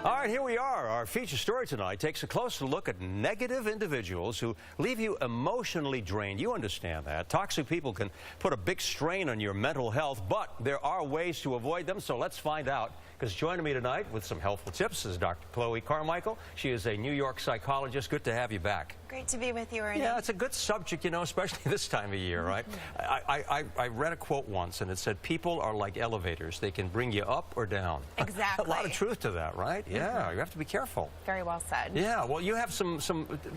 All right, here we are. Our feature story tonight takes a closer look at negative individuals who leave you emotionally drained. You understand that. Toxic people can put a big strain on your mental health, but there are ways to avoid them, so let's find out. Because joining me tonight with some helpful tips is Dr. Chloe Carmichael. She is a New York psychologist. Good to have you back. Great to be with you, Ernie. Yeah, it's a good subject, you know, especially this time of year, right? I read a quote once, and it said, people are like elevators. They can bring you up or down. Exactly. A lot of truth to that, right? Yeah, you have to be careful. Very well said. Yeah, well, you have some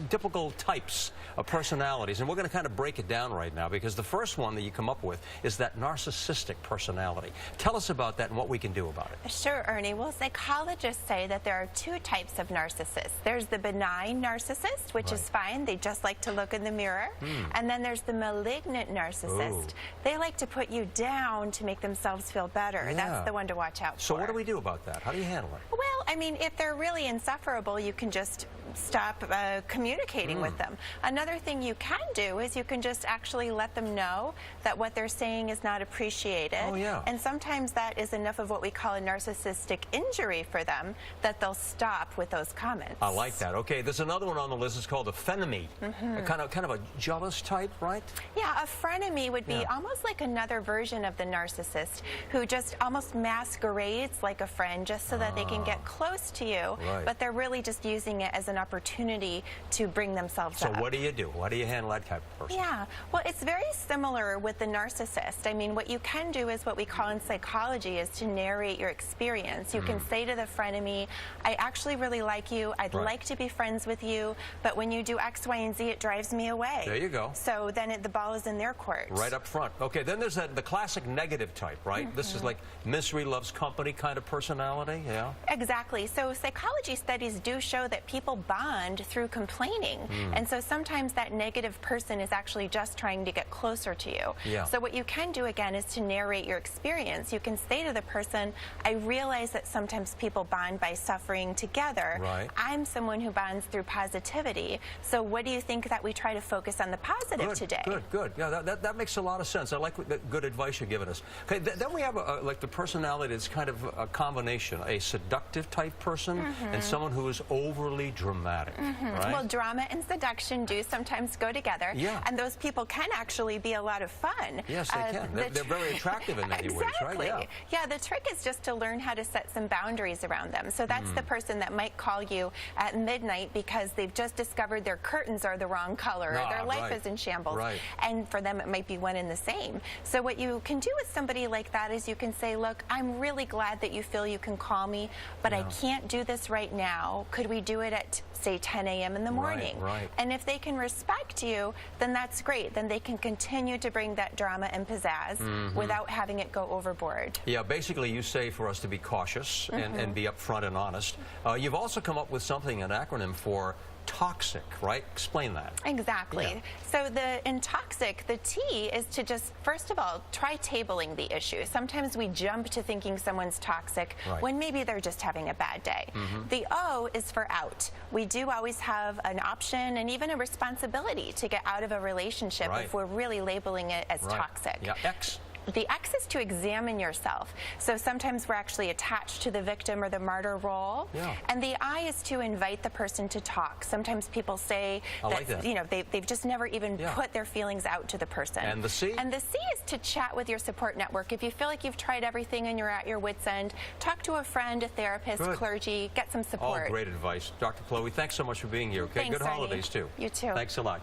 typical types of personalities, and we're going to kind of break it down right now, because the first one that you come up with is that narcissistic personality. Tell us about that and what we can do about it. Sure, Ernie. Well, psychologists say that there are two types of narcissists. There's the benign narcissist, which is fine. They just like to look in the mirror. And then there's the malignant narcissist. Ooh. They like to put you down to make themselves feel better. Yeah. That's the one to watch out for. So what do we do about that? How do you handle it? Well, I mean, if they're really insufferable, you can just stop communicating with them. Another thing you can do is you can just actually let them know that what they're saying is not appreciated. Oh, yeah. And sometimes that is enough of what we call a narcissistic injury for them that they'll stop with those comments. I like that. Okay, there's another one on the list. It's called a frenemy. Kind of a jealous type, right? Yeah, a frenemy would be almost like another version of the narcissist who just almost masquerades like a friend just so that they can get close to you, but they're really just using it as an opportunity to bring themselves up. So what do you do? How do you handle that type of person? Yeah, well, it's very similar with the narcissist. I mean, what you can do is what we call in psychology is to narrate your experience. You can say to the frenemy, I actually really like you. I'd like to be friends with you, but when you do X, Y, and Z, it drives me away. There you go. So then the ball is in their court. Right up front. Okay, then there's the classic negative type, right? This is like misery loves company kind of personality, yeah? Exactly. So psychology studies do show that people bond through complaining. And so sometimes that negative person is actually just trying to get closer to you. Yeah. So what you can do, again, is to narrate your experience. You can say to the person, I realize that sometimes people bond by suffering together. Right. I'm someone who bonds through positivity. So what do you think that we try to focus on the positive today? Good. Yeah, that makes a lot of sense. I like the good advice you're giving us. Okay, then we have like the personality that's kind of a combination, a seductive type person and someone who is overly dramatic, right? Well, drama and seduction do sometimes go together. Yeah. And those people can actually be a lot of fun. Yes, they can. They're very attractive in many ways, right? Yeah, the trick is just to learn how to set some boundaries around them. So that's the person that might call you at midnight because they've just discovered their curtains are the wrong color or their life is in shambles. And for them, it might be one and the same. So what you can do with somebody like that is you can say, look, I'm really glad that you feel you can call me, but I can't do this right now. Could we do it at, say, 10 a.m. in the morning? And if they can respect you, then that's great. Then they can continue to bring that drama and pizzazz without having it go overboard. Yeah, basically you say for us to be cautious and be upfront and honest. You've also come up with something, an acronym for toxic, right? Explain that. Exactly. Yeah. So in toxic, the T is to just, first of all, try tabling the issue. Sometimes we jump to thinking someone's toxic when maybe they're just having a bad day. The O is for out. We do always have an option and even a responsibility to get out of a relationship if we're really labeling it as toxic. Yeah. X. The X is to examine yourself. So sometimes we're actually attached to the victim or the martyr role. And the I is to invite the person to talk. Sometimes people say that, you know, they've just never even put their feelings out to the person. And the C? And the C is to chat with your support network. If you feel like you've tried everything and you're at your wit's end, talk to a friend, a therapist, clergy, get some support. All great advice. Dr. Chloe, thanks so much for being here. Okay, Thanks, good holidays too. You too. Thanks a lot.